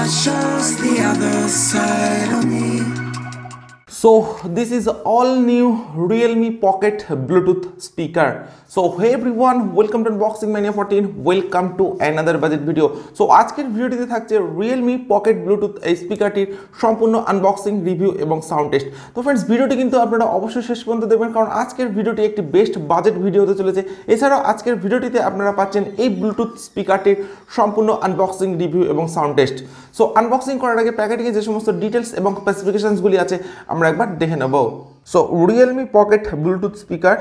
what shows the other side of me. So this is all new Realme Pocket Bluetooth speaker. So hey everyone, welcome to Unboxing Mania 14. Welcome to another budget video. So আজকের ভিডিওটিতে থাকছে Realme Pocket Bluetooth এই স্পিকারটির সম্পূর্ণ unboxing, review এবং sound test. তো friends, ভিডিওটি কিন্তু আপনারা অবশ্যই শেষ পর্যন্ত দেখবেন, কারণ আজকের ভিডিওটি একটি বেস্ট বাজেট ভিডিও হতে চলেছে। এছাড়াও আজকের ভিডিওটিতে আপনারা পাচ্ছেন এই ব্লুটুথ স্পিকারটির সম্পূর্ণ আনবক্সিং, রিভিউ এবং সাউন্ড টেস্ট। সো আনবক্সিং করার আগে প্যাকেটিংয়ে যে সমস্ত ডিটেলস এবং স্পেসিফিকেশনসগুলি আছে আমরা একবার দেখে নেব। So Realme Pocket bluetooth speaker,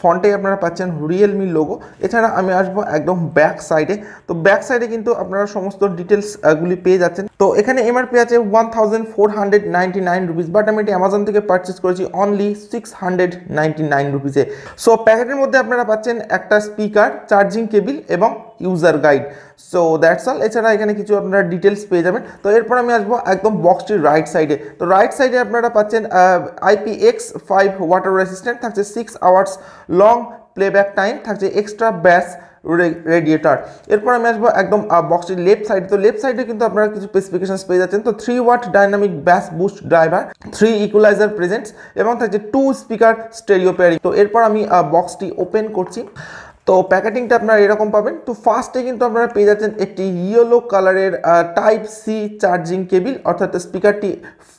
ফন্টে আপনারা পাচ্ছেন Realme লোগো। এছাড়া আমি আসবো একদম ব্যাক সাইডে। তো ব্যাক সাইডে কিন্তু আপনারা সমস্ত ডিটেলসগুলি পেয়ে যাচ্ছেন। তো এখানে এমআরপি আছে 1499 রুপিস, বাট আমি এটি অ্যামাজন থেকে পারচেস করেছি অনলি 699 রুপিসে। সো প্যাকেটের মধ্যে আপনারা পাচ্ছেন একটা স্পিকার, চার্জিং কেবিল এবং user guide. So that's all. এছাড়া এখানে কিছু আপনারা ডিটেলস পেয়ে যাবেন। তো এরপর আমি আসবো একদম বক্সটির রাইট সাইডে। তো রাইট সাইডে আপনারা পাচ্ছেন IPX5 ওয়াটার রেসিস্ট্যান্ট, থাকছে 6 আওয়ার্স লং প্লেব্যাক টাইম, থাকছে এক্সট্রা ব্যাস রেডিয়েটর। এরপর আমি আসবো একদম বক্সটির লেফট সাইডে। তো লেফট সাইডে কিন্তু আপনারা কিছু স্পেসিফিকেশনস পেয়ে যাচ্ছেন। তো 3 ওয়াট ডাইনামিক ব্যাস বুস্ট ড্রাইভার, 3 ইকুয়ালাইজার প্রেজেন্টস এবং থাকছে 2 স্পিকার স্টেরিও পেয়ারিং। তো এরপর আমি বক্সটি ওপেন করছি। তো প্যাকেটিংটা আপনারা এরকম পাবেন। তো ফার্স্টে কিন্তু আপনারা পেয়ে যাচ্ছেন একটি ইয়েলো কালারের টাইপ সি চার্জিং কেবিল, অর্থাৎ স্পিকারটি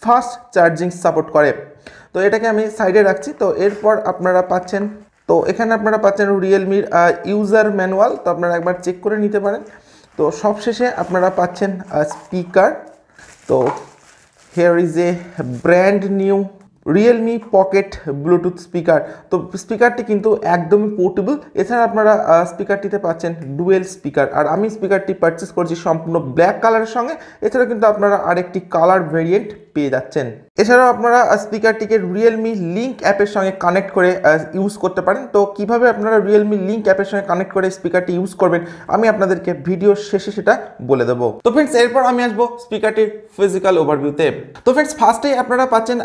ফাস্ট চার্জিং সাপোর্ট করে। তো এটাকে আমি সাইডে রাখছি। তো এরপর আপনারা পাচ্ছেন, তো এখানে আপনারা পাচ্ছেন রিয়েলমির ইউজার ম্যানুয়াল। তো আপনারা একবার চেক করে নিতে পারেন। তো সবশেষে আপনারা পাচ্ছেন স্পিকার। তো here is a brand new Realme Pocket bluetooth speaker. তো স্পিকারটি কিন্তু একদমই পোর্টেবল। এছাড়া আপনারা স্পিকারটিতে পাচ্ছেন ডুয়েল স্পিকার, আর আমি স্পিকারটি পারচেস করছি সম্পূর্ণ ব্ল্যাক কালারের সঙ্গে। এছাড়া কিন্তু আপনারা আরেকটি কালার ভেরিয়েন্ট পেয়ে যাচ্ছেন। এছাড়াও আপনারা স্পিকারটিকে Realme লিঙ্ক অ্যাপের সঙ্গে কানেক্ট করে ইউজ করতে পারেন। তো কিভাবে আপনারা Realme লিঙ্ক অ্যাপের সঙ্গে কানেক্ট করে স্পিকারটি ইউজ করবেন আমি আপনাদেরকে ভিডিওর শেষে সেটা বলে দেবো। তো ফ্রেন্ডস, এরপর আমি আসবো স্পিকারটির ফিজিক্যাল ওভারভিউতে। তো ফ্রেন্ডস, ফার্স্টেই আপনারা পাচ্ছেন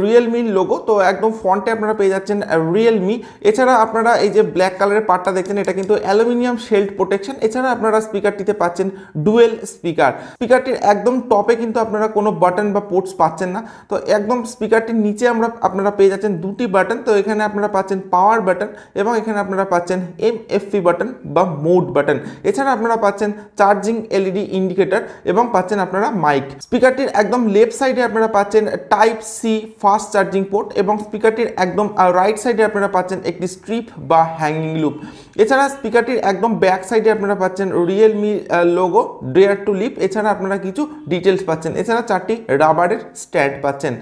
Realme লোগো। তো একদম ফন্টে আপনারা পেয়ে যাচ্ছেন Realme। এছাড়া আপনারা এই যে ব্ল্যাক কালারের পার্টটা দেখছেন, এটা কিন্তু অ্যালুমিনিয়াম শেল্ড প্রোটেকশন। এছাড়া আপনারা স্পিকারটিতে পাচ্ছেন ডুয়েল স্পিকার। স্পিকারটির একদম টপে কিন্তু আপনারা কোনো বাটন বা পোর্টস পাচ্ছেন না। তো একদম স্পিকারটির নিচে আপনারা পেয়ে যাচ্ছেন দুটি বাটন। তো এখানে আপনারা পাচ্ছেন পাওয়ার বাটন এবং এখানে আপনারা পাচ্ছেন MFP বাটন বা মোড বাটন। এছাড়া আপনারা পাচ্ছেন চার্জিং এলইডি ইন্ডিকেটর এবং পাচ্ছেন আপনারা মাইক। স্পিকারটির একদম লেফট সাইডে আপনারা পাচ্ছেন type C fast charging port এবং স্পিকারটির একদম রাইট সাইডে আপনারা পাচ্ছেন একটি স্ট্রিপ বা হ্যাঙ্গিং লুপ। এছাড়া স্পিকারটির একদম ব্যাক সাইডে আপনারা পাচ্ছেন Realme logo, dare to leap. এছাড়া আপনারা কিছু ডিটেলস পাচ্ছেন। এছাড়া 4টি রাবারের স্ট্যান্ড পাচ্ছেন।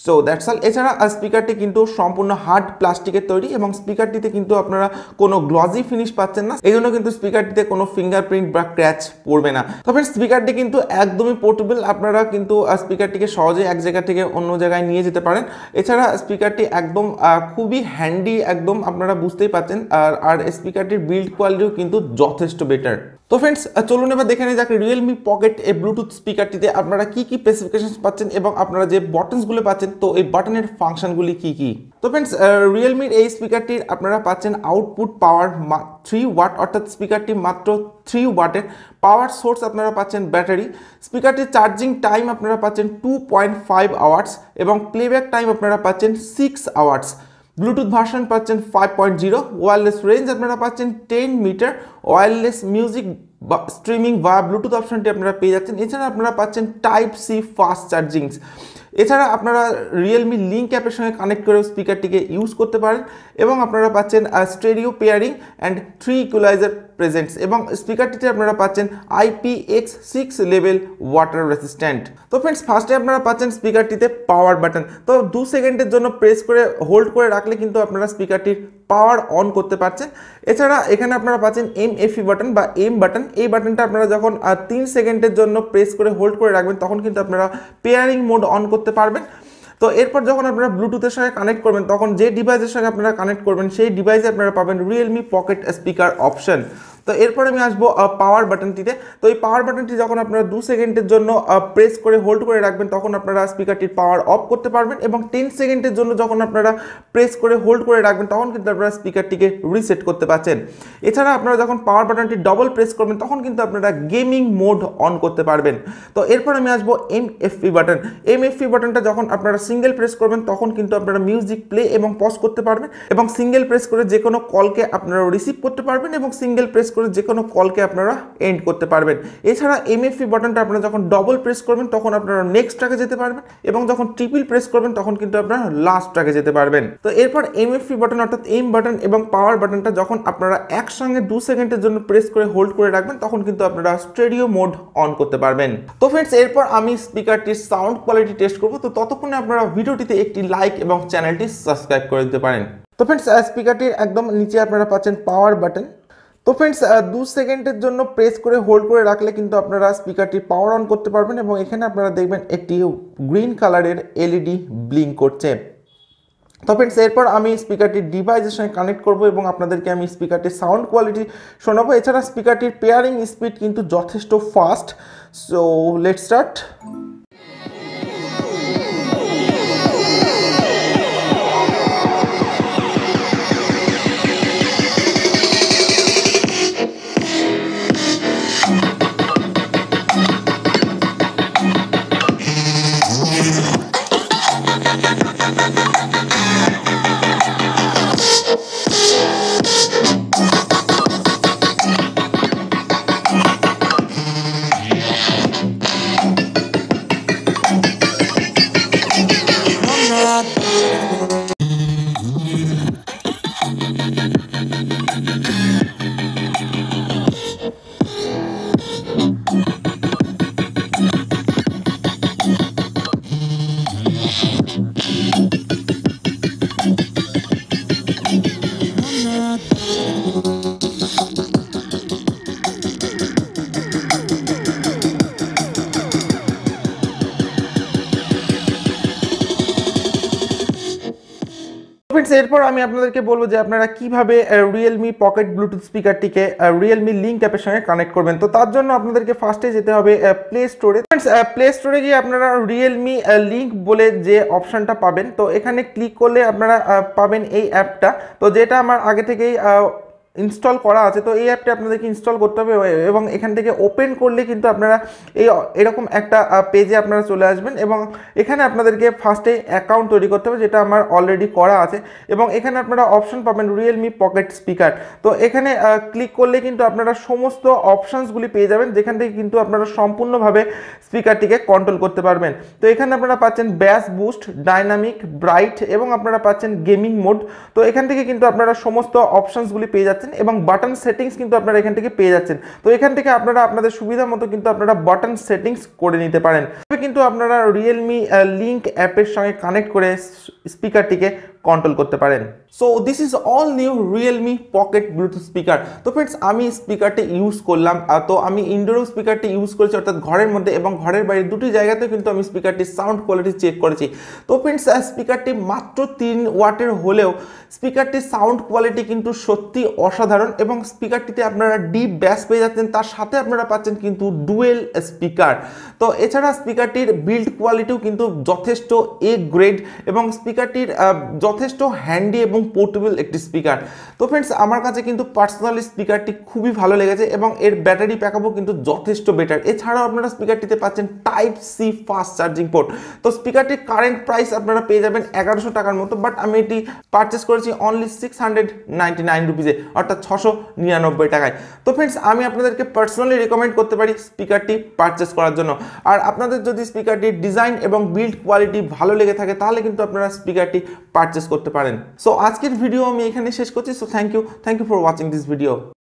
So that's all. এছাড়া স্পিকারটি কিন্তু সম্পূর্ণ হার্ড প্লাস্টিকের তৈরি এবং স্পিকারটিতে কিন্তু আপনারা কোনো গ্লসি ফিনিশ পাচ্ছেন না। এই জন্য কিন্তু স্পিকারটিতে কোনো ফিঙ্গারপ্রিন্ট বা ক্র্যাচ পড়বে না। তবে স্পিকারটি কিন্তু একদমই পোর্টেবল। আপনারা কিন্তু স্পিকারটিকে সহজে এক জায়গা থেকে অন্য জায়গায় নিয়ে যেতে পারেন। এছাড়া স্পিকারটি একদম খুবই হ্যান্ডি, একদম আপনারা বুঝতেই পাচ্ছেন। আর স্পিকারটির বিল্ড কোয়ালিটিও কিন্তু যথেষ্ট বেটার। তো ফ্রেন্ডস, চলুন এবার দেখে নিই যাক Realme Pocket এই ব্লুটুথ স্পিকারটিতে আপনারা কি কি স্পেসিফিকেশনস পাচ্ছেন এবং আপনারা যে বাটনসগুলো পাচ্ছেন, তো এই বাটনের ফাংশনগুলি কি কি। তো ফ্রেন্ডস, Realme এই স্পিকারটির আপনারা পাচ্ছেন আউটপুট পাওয়ার 3 ওয়াট, অর্থাৎ স্পিকারটি মাত্র 3 ওয়াটের পাওয়ার সোর্স আপনারা পাচ্ছেন ব্যাটারি। স্পিকারটির চার্জিং টাইম আপনারা পাচ্ছেন 2.5 আওয়ার্স এবং প্লেব্যাক টাইম আপনারা পাচ্ছেন 6 আওয়ার্স। ব্লুটুথ ভার্সন পাচ্ছেন 5.0, ওয়্যারলেস রেঞ্জ আপনারা পাচ্ছেন 10 মিটার, ওয়্যারলেস মিউজিক বা স্ট্রিমিং বা ব্লুটুথ অপশনটি আপনারা পেয়ে যাচ্ছেন। এছাড়া আপনারা পাচ্ছেন টাইপ সি ফাস্ট চার্জিংস। এছাড়া আপনারা Realme লিঙ্ক অ্যাপের সঙ্গে কানেক্ট করে স্পিকারটিকে ইউজ করতে পারেন এবং আপনারা পাচ্ছেন stereo pairing and 3 equaliser presents এবং স্পিকারটিতে আপনারা পাচ্ছেন IPX6 লেভেল ওয়াটার রেসিস্ট্যান্ট। তো ফ্রেন্ডস, ফার্স্টে আপনারা পাচ্ছেন স্পিকারটিতে পাওয়ার বাটন। তো 2 সেকেন্ডের জন্য প্রেস করে হোল্ড করে রাখলে কিন্তু আপনারা স্পিকারটির পাওয়ার অন করতে পারছেন। এছাড়া এখানে আপনারা পাচ্ছেন MFP বাটন বা এম বাটন। এই বাটনটা আপনারা যখন 3 সেকেন্ডের জন্য প্রেস করে হোল্ড করে রাখবেন তখন কিন্তু আপনারা পেয়ারিং মোড অন করতে পারবেন। তো এরপর যখন আপনারা ব্লুটুথের সঙ্গে কানেক্ট করবেন তখন যে ডিভাইসের সঙ্গে আপনারা কানেক্ট করবেন সেই ডিভাইসে আপনারা পাবেন Realme Pocket স্পিকার অপশন। তো এরপর আমি আসবো পাওয়ার বাটনটিতে। তো এই পাওয়ার বাটনটি যখন আপনারা 2 সেকেন্ডের জন্য প্রেস করে হোল্ড করে রাখবেন তখন আপনারা স্পিকারটির পাওয়ার অফ করতে পারবেন, এবং 10 সেকেন্ডের জন্য যখন আপনারা প্রেস করে হোল্ড করে রাখবেন তখন কিন্তু আপনারা স্পিকারটিকে রিসেট করতে পারছেন। এছাড়া আপনারা যখন পাওয়ার বাটনটি ডবল প্রেস করবেন তখন কিন্তু আপনারা গেমিং মোড অন করতে পারবেন। তো এরপর আমি আসবো এমএফপি বাটন। এমএফপি বাটনটা যখন আপনারা সিঙ্গেল প্রেস করবেন তখন কিন্তু আপনারা মিউজিক প্লে এবং পজ করতে পারবেন, এবং সিঙ্গেল প্রেস করে যে কোনো কলকে আপনারা রিসিভ করতে পারবেন, এবং সিঙ্গেল প্রেস করে যে কোনো কলকে আপনারা এন্ড করতে পারবেন। এছাড়া এমএফপি বাটনটা আপনারা যখন ডবল প্রেস করবেন তখন আপনারা নেক্সট ট্র্যাকে যেতে পারবেন, এবং যখন ট্রিপল প্রেস করবেন তখন কিন্তু আপনারা লাস্ট ট্র্যাকে যেতে পারবেন। তো এরপর এমএফপি বাটন অর্থাৎ এম বাটন এবং পাওয়ার বাটনটা যখন আপনারা একসঙ্গে 2 সেকেন্ডের জন্য প্রেস করে হোল্ড করে রাখবেন তখন কিন্তু আপনারা স্টেরিও মোড অন করতে পারবেন। তো ফ্রেন্ডস, এরপর আমি স্পিকারটির সাউন্ড কোয়ালিটি টেস্ট করব। তো ততক্ষণে আপনারা ভিডিওটিতে একটি লাইক এবং চ্যানেলটি সাবস্ক্রাইব করে দিতে পারেন। তো ফ্রেন্ডস, স্পিকারটির একদম নিচে আপনারা পাচ্ছেন পাওয়ার বাটন। তো ফ্রেন্ডস, 2 সেকেন্ডের জন্য প্রেস করে হোল্ড করে রাখলে কিন্তু আপনারা স্পিকারটির পাওয়ার অন করতে পারবেন, এবং এখানে আপনারা দেখবেন একটি গ্রিন কালারের এলইডি ব্লিঙ্ক করছে। তো ফ্রেন্ডস, এরপর আমি স্পিকারটির ডিভাইসের সঙ্গে কানেক্ট করব এবং আপনাদেরকে আমি স্পিকারটির সাউন্ড কোয়ালিটি শোনাবো। এছাড়া স্পিকারটির পেয়ারিং স্পিড কিন্তু যথেষ্ট fast. So let's start. Friends, এরপর আমি আপনাদেরকে বলবো যে আপনারা কিভাবে রিয়েলমি পকেট ব্লুটুথ স্পিকারটিকে রিয়েলমি লিঙ্ক অ্যাপের সঙ্গে কানেক্ট করবেন। তো তার জন্য আপনাদেরকে ফার্স্টে যেতে হবে প্লে স্টোরে। ফ্রেন্ডস, প্লে স্টোরে গিয়ে আপনারা রিয়েলমি লিঙ্ক বলে যে অপশানটা পাবেন, তো এখানে ক্লিক করলে আপনারা পাবেন এই অ্যাপটা। তো যেটা আমার আগে থেকেই ইনস্টল করা আছে। তো এই অ্যাপটা আপনাদেরকে ইনস্টল করতে হবে, এবং এখান থেকে ওপেন করলে কিন্তু আপনারা এরকম একটা পেজে আপনারা চলে আসবেন, এবং এখানে আপনাদেরকে ফার্স্টে অ্যাকাউন্ট তৈরি করতে হবে, যেটা আমার অলরেডি করা আছে। এবং এখানে আপনারা অপশন পাবেন রিয়েলমি পকেট স্পিকার। তো এখানে ক্লিক করলে কিন্তু আপনারা সমস্ত অপশানসগুলি পেয়ে যাবেন, যেখান থেকে কিন্তু আপনারা সম্পূর্ণভাবে স্পিকারটিকে কন্ট্রোল করতে পারবেন। তো এখানে আপনারা পাচ্ছেন ব্যাস বুস্ট, ডাইনামিক, ব্রাইট, এবং আপনারা পাচ্ছেন গেমিং মোড। তো এখান থেকে কিন্তু আপনারা সমস্ত অপশানসগুলি পেয়ে যাচ্ছেন, এবং বাটন সেটিংস কিন্তু আপনারা এখান থেকে পেয়ে যাচ্ছেন। তো এখান থেকে আপনারা আপনাদের সুবিধা মতো কিন্তু আপনারা বাটন সেটিংস করে নিতে পারেন। কিন্তু আপনারা রিয়েলমি লিঙ্ক অ্যাপের সঙ্গে কানেক্ট করে স্পিকারটিকে কন্ট্রোল করতে পারেন। So this is all new Realme pocket Bluetooth speaker. তো ফ্রেন্ডস, আমি স্পিকারটি ইউজ করলাম। তো আমি ইনডোর স্পিকারটি ইউজ করেছি, অর্থাৎ ঘরের মধ্যে এবং ঘরের বাইরে দুটি জায়গাতে কিন্তু আমি স্পিকারটির সাউন্ড কোয়ালিটি চেক করেছি। তো ফ্রেন্ডস, স্পিকারটি মাত্র 3 ওয়াটের হলেও স্পিকারটির সাউন্ড কোয়ালিটি কিন্তু সত্যি অসাধারণ, এবং স্পিকারটিতে আপনারা ডিপ ব্যাস পেয়ে যাচ্ছেন, তার সাথে আপনারা পাচ্ছেন কিন্তু ডুয়েল স্পিকার। তো এছাড়া স্পিকারটির বিল্ড কোয়ালিটিও কিন্তু যথেষ্ট এ গ্রেড, এবং স্পিকারটির যথেষ্ট হ্যান্ডি এবং পোর্টেবল একটি স্পিকার। তো ফ্রেন্ডস, আমার কাছে কিন্তু পার্সোনালি স্পিকারটি খুবই ভালো লেগেছে, এবং এর ব্যাটারি ব্যাকআপও কিন্তু যথেষ্ট বেটার। এছাড়াও আপনারা স্পিকারটিতে পাচ্ছেন type C fast charging port. তো স্পিকারটির কারেন্ট প্রাইস আপনারা পেয়ে যাবেন 1100 টাকার মতো, বাট আমি এটি পারচেস করেছি অনলি 699 রুপিজে, অর্থাৎ 699 টাকায়। তো ফ্রেন্ডস, আমি আপনাদেরকে পার্সোনালি রেকমেন্ড করতে পারি স্পিকারটি পারচেস করার জন্য। আর আপনাদের যদি স্পিকারটির ডিজাইন এবং বিল্ড কোয়ালিটি ভালো লেগে থাকে তাহলে কিন্তু আপনারা স্পিকারটি পারচেস করতে পারেন। সো আজকের ভিডিও আমি এখানে শেষ করছি। So thank you for watching this video.